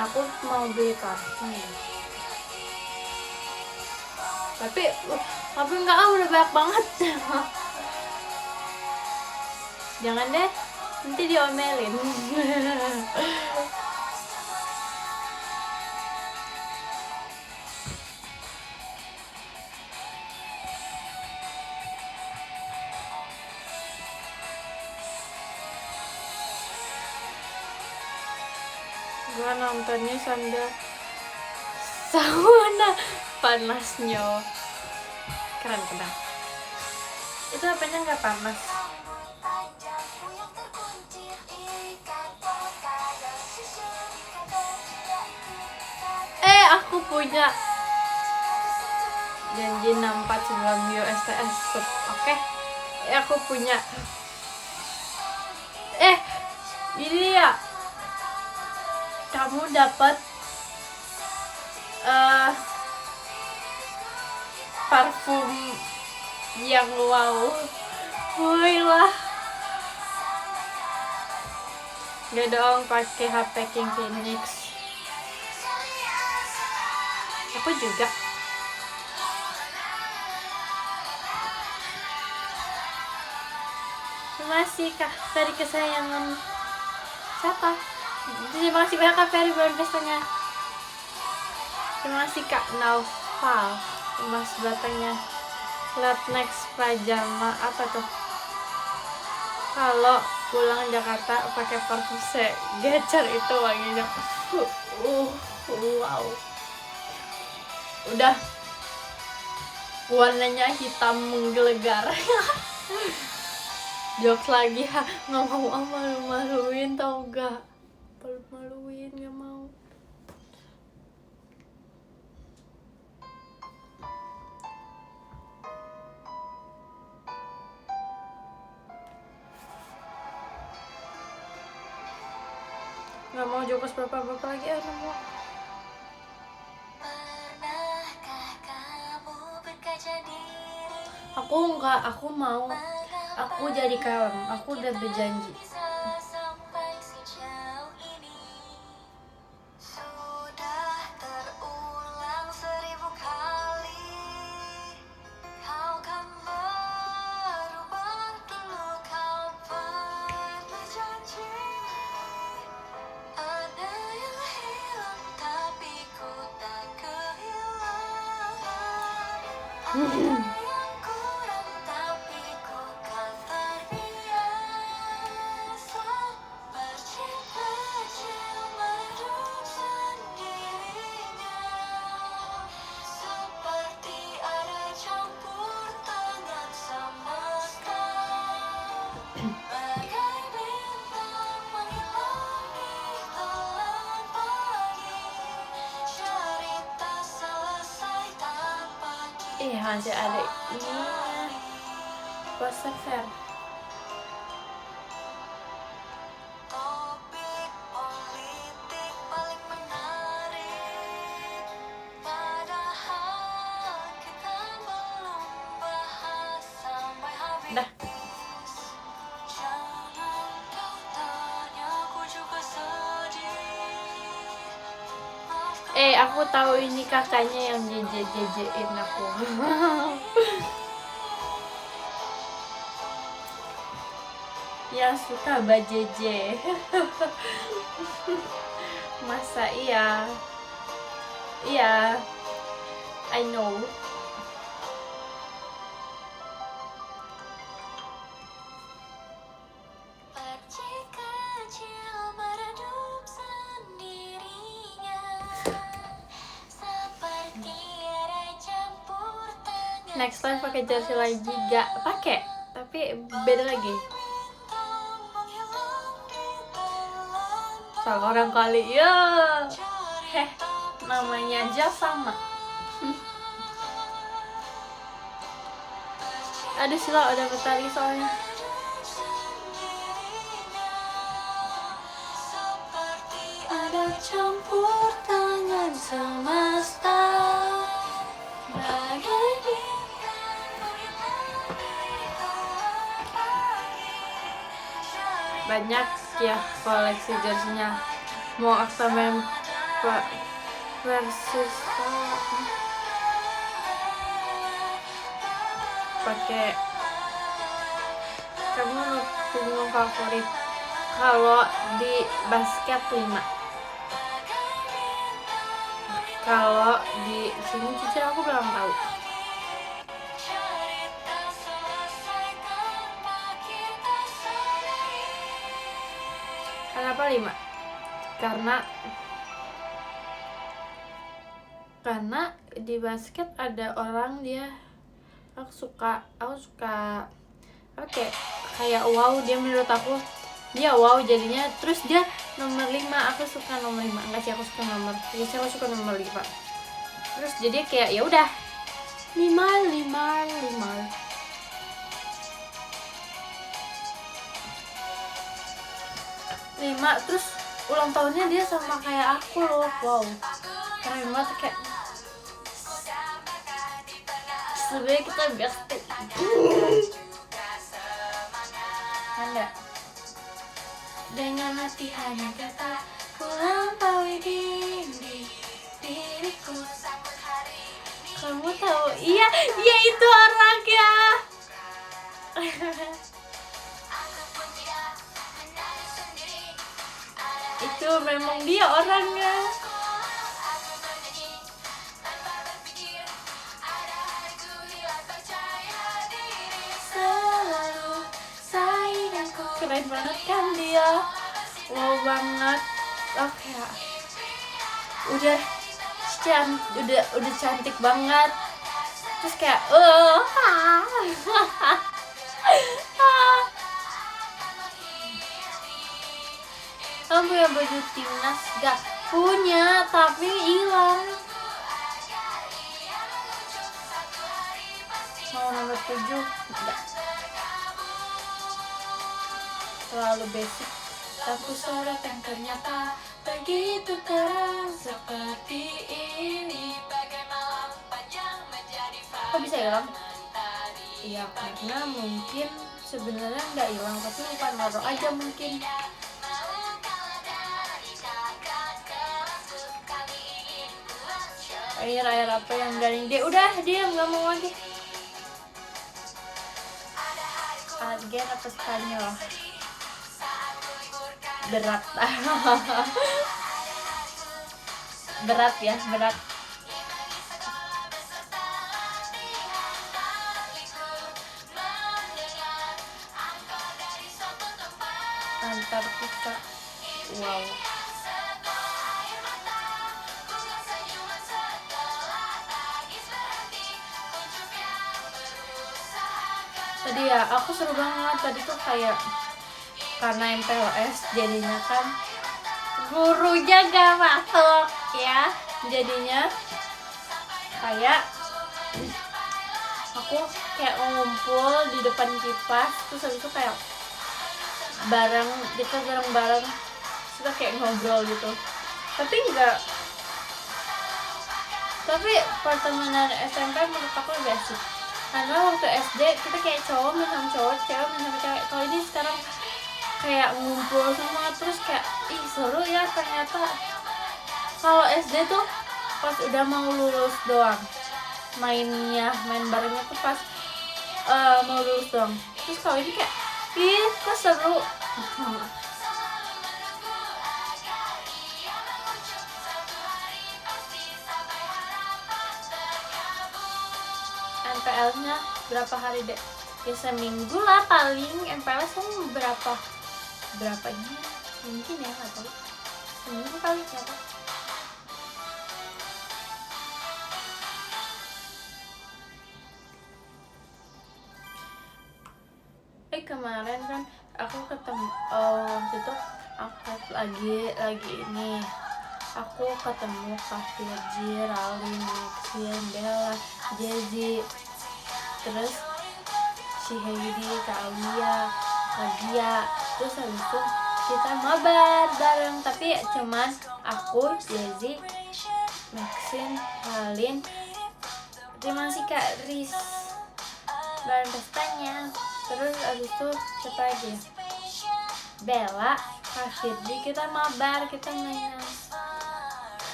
Aku mau beli parfum. Tapi enggak, udah banyak banget. Jangan deh, nanti diomelin. Gua nontonnya sambil sauna panasnya. Keren. Itu apanya nggak panas? Aku punya janji 649 USTS sub. Oke. Aku punya. Ini ya. Kamu dapat parfum yang wow. Woi lah. Gak dong, pakai HP King Phoenix. Aku juga. Terima kasih Kak Ferry kesayangan siapa? Terima kasih banyak Kak Ferry bulan pestanya. Terima kasih Kak Naufal emas batangnya. Let next pajama apa tuh? Kalau pulang Jakarta pakai parfum Gecer itu wanginya. Wow. Udah warnanya hitam menggelegar. Jokes lagi ha, nggak mau malu-maluin tau gak? Malu-maluin nggak mau. Nggak mau jokes berapa lagi mau. Aku mau aku jadi kalem, aku udah berjanji. Masih ada ini puasa fair. Dah. Aku tahu ini kakaknya yang jejein aku. Yang suka bajeje. Masa iya? Iya, I know. Next time pakai jersey lagi, gak pakai, tapi beda lagi. Salah orang kali ya. Namanya aja sama. Ada Sila, udah bertali soalnya. Ada campur tangan semesta. Banyak ya koleksi jersinya. Mau Octoman versus pakai. Kamu mau favorit? Kalau di basket 5. Kalau di sini jujur aku belum tahu. Kenapa 5? Karena di basket ada orang aku suka kayak wow, dia menurut aku dia wow jadinya, terus dia nomor 5, aku suka nomor 5. Enggak sih, aku suka nomor 5. Terus jadi kayak ya udah 5. Terus ulang tahunnya dia sama kayak aku loh. Wow, keren banget. Kayak sebenarnya kita bestie. Ada dengan hati hanya kata melampaui diriku. Kamu tahu? Iya itu orangnya. Itu memang dia orangnya. Selalu sayangku. Keren banget kan dia. Wow banget. Oke. Udah cantik banget. Terus kayak kamu punya baju timnas? Gak punya, tapi hilang. Mau nomor 7? Enggak. Terlalu basic. Aku sorot yang ternyata begitu terang seperti ini. Kok bisa hilang? Iya, karena mungkin sebenarnya nggak hilang, tapi lupa naruh aja mungkin. Air apa yang garing? Dia udah diam, nggak mau lagi. Argen apa Spanyol? Berat. Berat ya, berat. Antartika. Wow. Tadi ya, aku seru banget tadi tuh kayak karena MPLS jadinya kan gurunya gak masuk ya, jadinya kayak aku kayak ngumpul di depan kipas, terus habis itu kayak kita bareng kita kayak ngobrol gitu. Tapi pertemanan SMP menurut aku lebih asik, karena waktu SD kita kayak cowok main sama cowok, cewek main sama cewek. Kalau ini sekarang kayak ngumpul semua, terus kayak seru ya ternyata. Kalau SD tuh pas udah mau lulus doang main barengnya tuh pas mau lulus doang. Terus kalau ini kayak kok seru. MPL-nya berapa hari deh? Ya seminggu lah paling. MPL kan berapa ini? Mungkin ya, nggak tahu. Seminggu kali ya Pak. Kemarin kan aku ketemu waktu itu aku lagi ini aku ketemu Kak Firji, Ralin, Maxine, Bella, Jezi, terus si Heidi, Kak Alia, Kak Gia. Terus habis itu kita mabar bareng, tapi cuman aku, Jezi, Maxine, Ralin, terima kasih Kak Riz bareng pestanya. Terus abis itu siapa lagi? Bella, Kak Firji, kita mabar, kita mainan.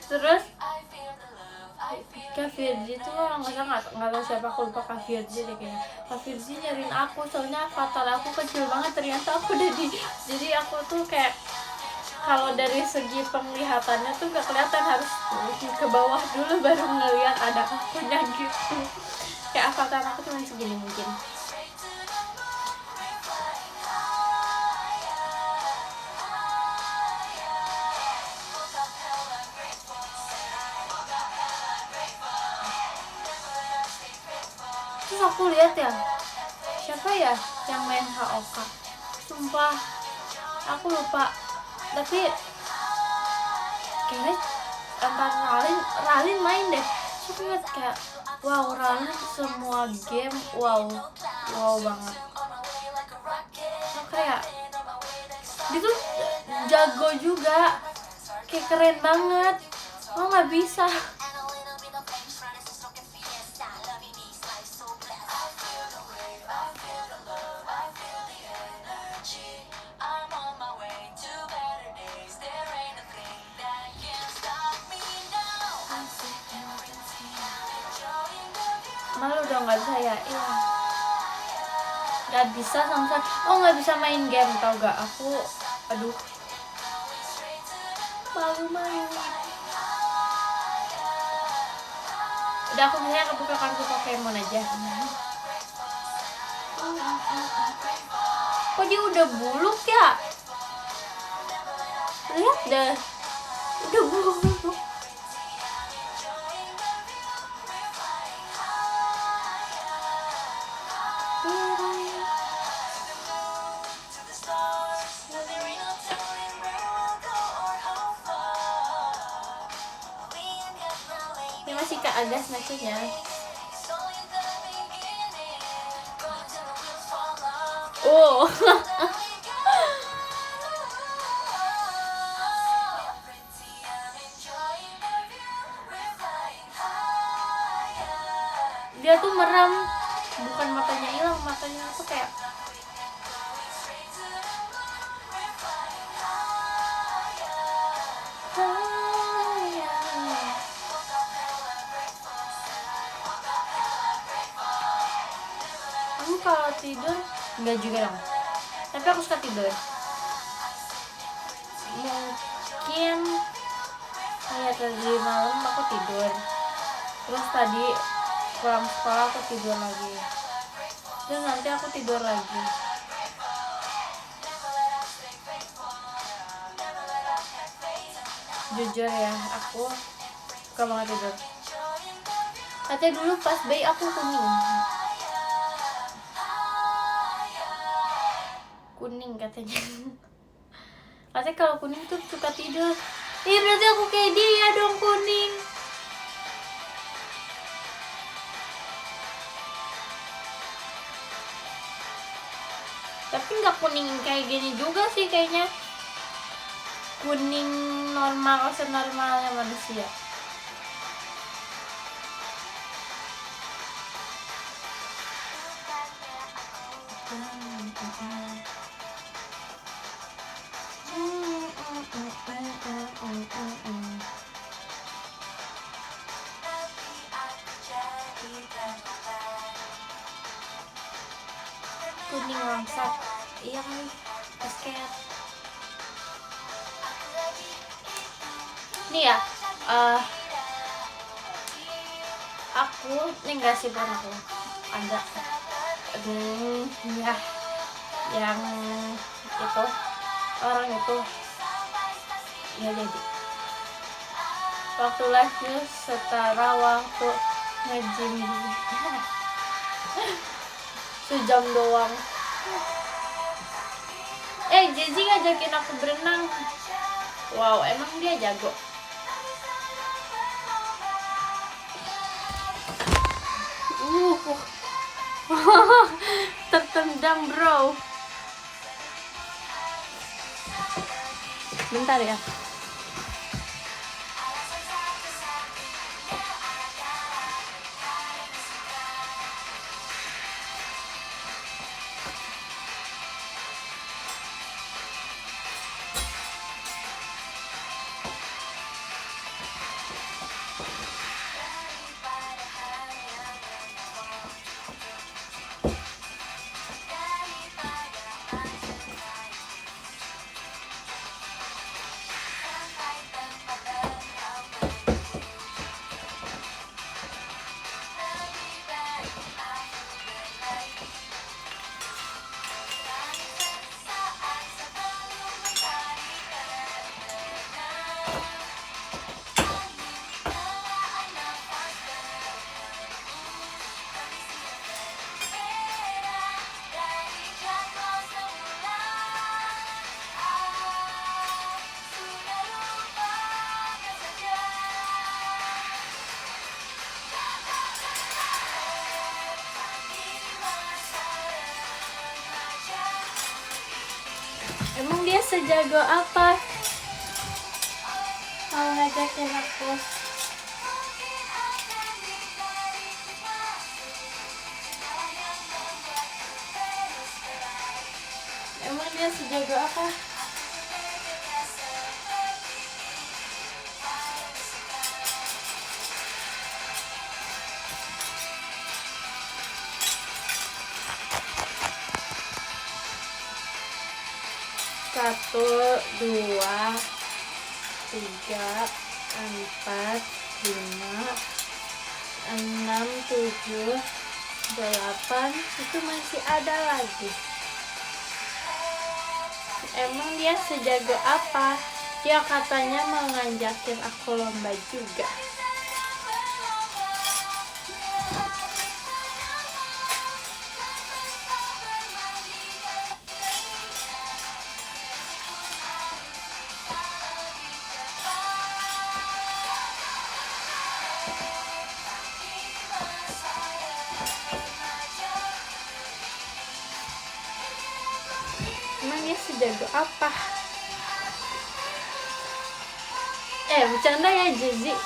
Terus Kak Firji tuh orang nggak tahu siapa, aku lupa. Kak Firji deh kayaknya. Kak Firji nyariin aku soalnya fatal aku kecil banget, ternyata aku udah jadi aku tuh kayak kalau dari segi penglihatannya tuh gak kelihatan, harus ke bawah dulu baru ngeliat ada akunya gitu. Kayak avatar aku cuma segini mungkin. Terus aku lihat ya, siapa ya yang main HOK, sumpah aku lupa, tapi kayaknya antara Ralin main deh. Terus aku lihat kayak wow, Ralin semua game wow banget. Nah, kayak dia tuh jago juga, kayak keren banget. Oh nggak bisa. Malu dong nggak bisa ya? Iya. Nggak bisa sama sekali. Oh nggak bisa main game, tau gak? Aku, aduh, malu. Udah aku misalnya kebuka kartu Pokemon aja. Kok dia udah buluk ya? Lihat deh, udah buluk. Ini masih Kak Agas nacanya. Oh. Dia tuh merem, bukan matanya hilang, matanya tuh kayak aku kalau tidur enggak juga dong, tapi aku suka tidur. Mungkin kayak tadi malam aku tidur, terus tadi pulang sekolah aku tidur lagi, terus nanti aku tidur lagi. Jujur ya, aku suka banget tidur. Katanya dulu pas bayi aku kuning katanya. Katanya kalau kuning tuh suka tidur. Ih berarti aku kayak dia dong, kuning. Tapi nggak kuning kayak gini juga sih kayaknya. Kuning normal, senormalnya manusia. Kuning langsat, iya kan, basket. Nih ya, aku ini enggak sih bukan aku, ada ya yang itu orang itu ya, jadi waktu live news setara waktu nge-gym sejam doang. Jezi ngajakin aku berenang. Wow, emang dia jago. Tertendang bro. Bentar ya. Emang dia sejago apa? Mau ngajakin aku. Emang dia sejago apa? Satu, dua, tiga, empat, lima, enam, tujuh, delapan, itu masih ada lagi. Emang dia sejago apa? Dia katanya mau ngajakin aku lomba juga. Emang dia sejago apa? Bercanda ya Jizi.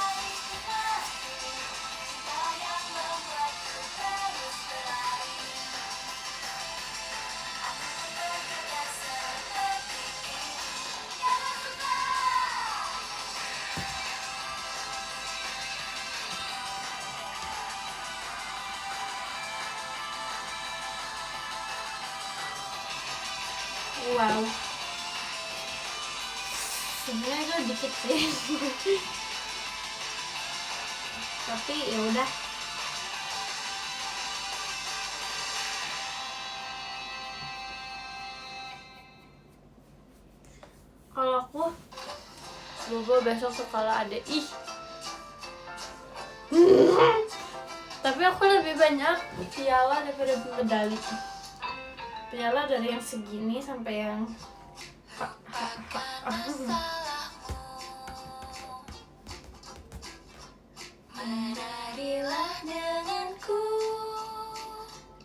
Wow, sebenarnya itu dikit sih. Tapi ya udah. Kalau aku semoga besok sekolah ada tapi aku lebih banyak piala daripada medali. Piala dari yang segini sampai yang menarilah denganku,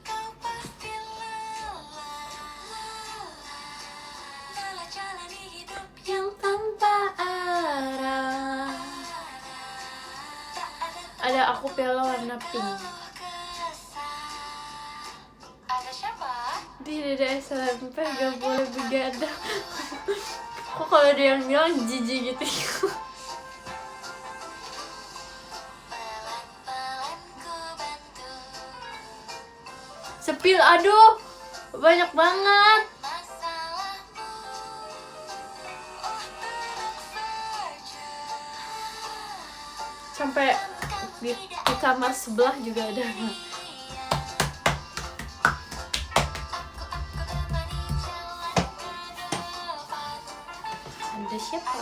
kau pasti lelah jalani hidup yang tanpa arah. Ada aku piala warna pink. Di SMP gak boleh begadang. Kok kalau ada yang bilang jijik gitu. Sepil, aduh banyak banget. Sampai di kamar sebelah juga ada. Ada siapa?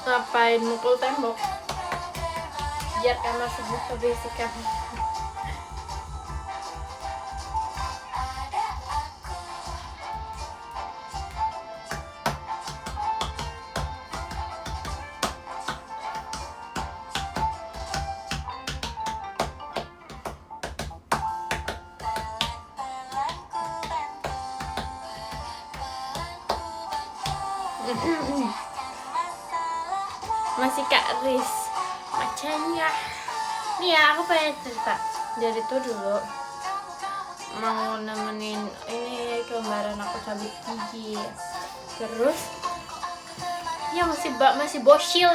Ngapain mukul tembok? Biar kamar sebelah keberisikan. Masih Kak Riz macanya. Nih ya, aku pengen cerita. Jadi tuh dulu mau nemenin ini kembaran aku cabut gigi. Terus ya masih bosil.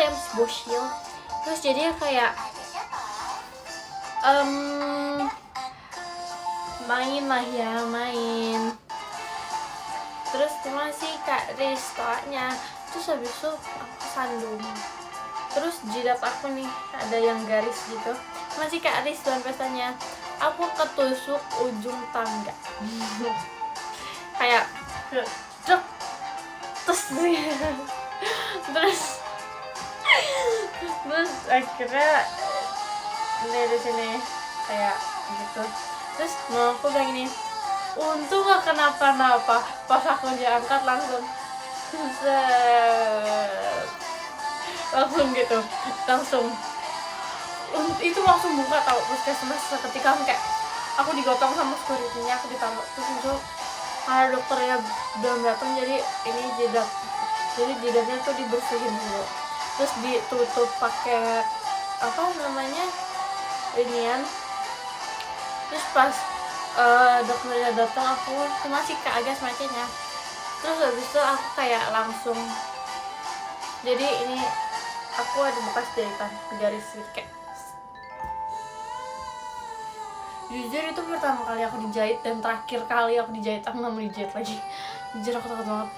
Terus jadi kayak main. Terus masih Kak Riz toanya. Terus habis itu aku sandung. Terus jidat aku nih ada yang garis gitu. Masih Kak Riz dan pestanya. Aku ketusuk ujung tangga. Kayak dek. Terus akhirnya dari sini kayak gitu. Terus mau aku bilang gini, untung gak kenapa-napa. Pas aku diangkat langsung itu langsung buka tau puskesmas. Seketika kayak aku digotong sama security-nya, aku ditaruh. Terus itu karena dokternya belum datang, jadi ini jidatnya tuh dibersihin dulu, terus ditutup pakai apa namanya inian. Terus pas dokternya datang, aku masih agak semacamnya. Terus habis itu aku kayak langsung, jadi ini aku ada bekas jahitan garis gitu kayak. Jujur itu pertama kali aku dijahit dan terakhir kali aku dijahit. Aku gak mau dijahit lagi. Jujur aku takut banget.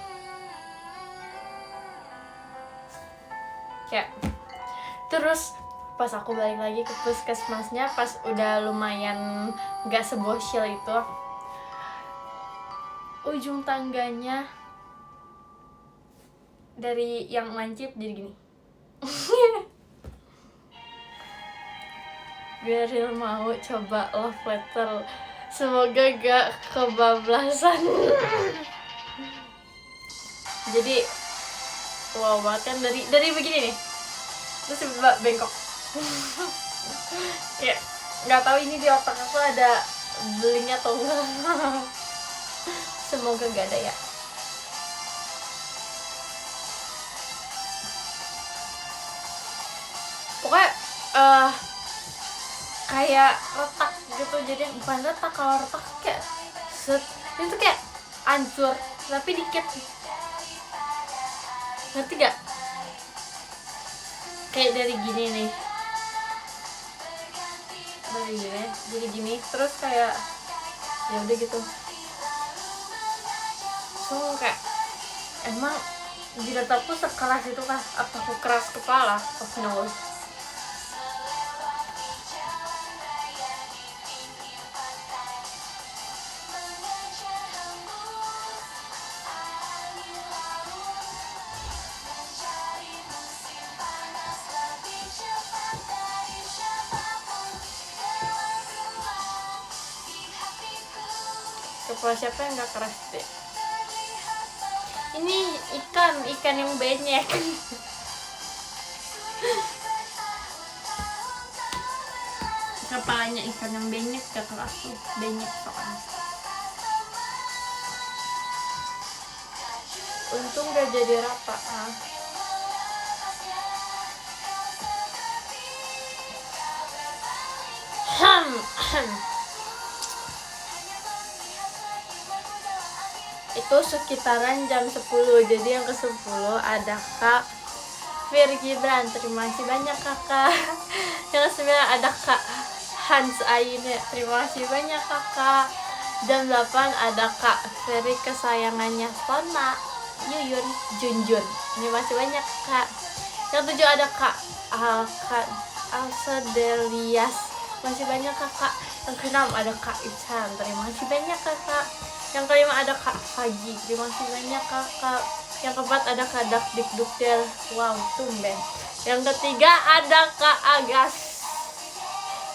Kayak terus pas aku balik lagi ke puskesmasnya, pas udah lumayan gak sebosil itu, ujung tangganya dari yang lancip jadi gini. Beril mau coba love letter, semoga gak kebablasan. Jadi wow banget kan, dari begini nih terus tiba-tiba bengkok. Kayak nggak tahu ini di otak aku ada belingnya atau enggak. Semoga nggak ada ya. Pokoknya kayak retak gitu. Jadi bukan retak, kalau retak kayak itu kayak hancur tapi dikit, ngerti gak? Kayak dari gini nih, jadi gini terus kayak ya udah gitu. So kayak emang jidat aku sekeras itu kah? Apa aku keras kepala? Oh no. Kepala siapa yang gak keras deh? Ini ikan yang banyak. Kepalanya ikan yang banyak gak keras tuh, banyak soalnya. Untung gak jadi rata. Itu sekitaran jam 10. Jadi yang ke 10 ada Kak Fir Gibran, terima kasih banyak kakak. Yang ke 9 ada Kak Hans Aine, terima kasih banyak kakak. Jam 8 ada Kak Ferry kesayangannya Sona Yuyun Junjun, terima kasih banyak kak. Yang 7 ada Kak Alsa Delias, masih banyak kakak. Yang ke-6 ada Kak Ican, terima kasih banyak kakak. Yang ke-5 ada Kak Fagi, terima kasih banyak kakak. Yang ke-4 ada Kak Dak Dikdukdel, wow tumben. Yang ke-3 ada Kak Agas.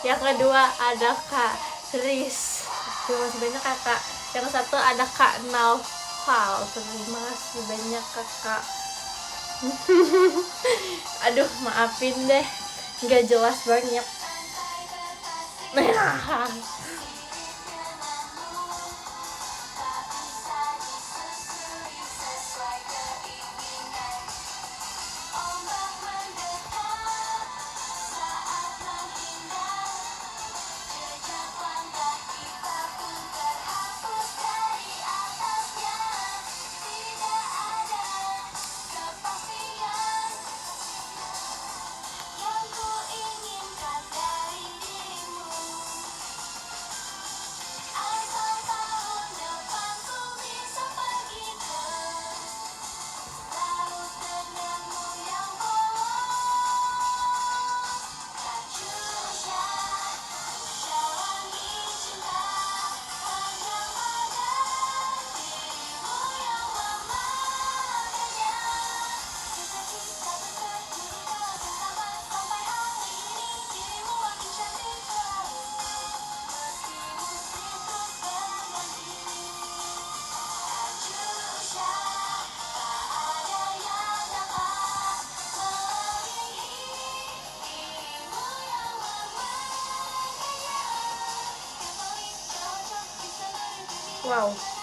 Yang kedua ada Kak Riz, terima kasih banyak kakak. Yang ke-1 ada Kak Naufal, terima kasih banyak kakak. Aduh maafin deh, nggak jelas banyak. Wow.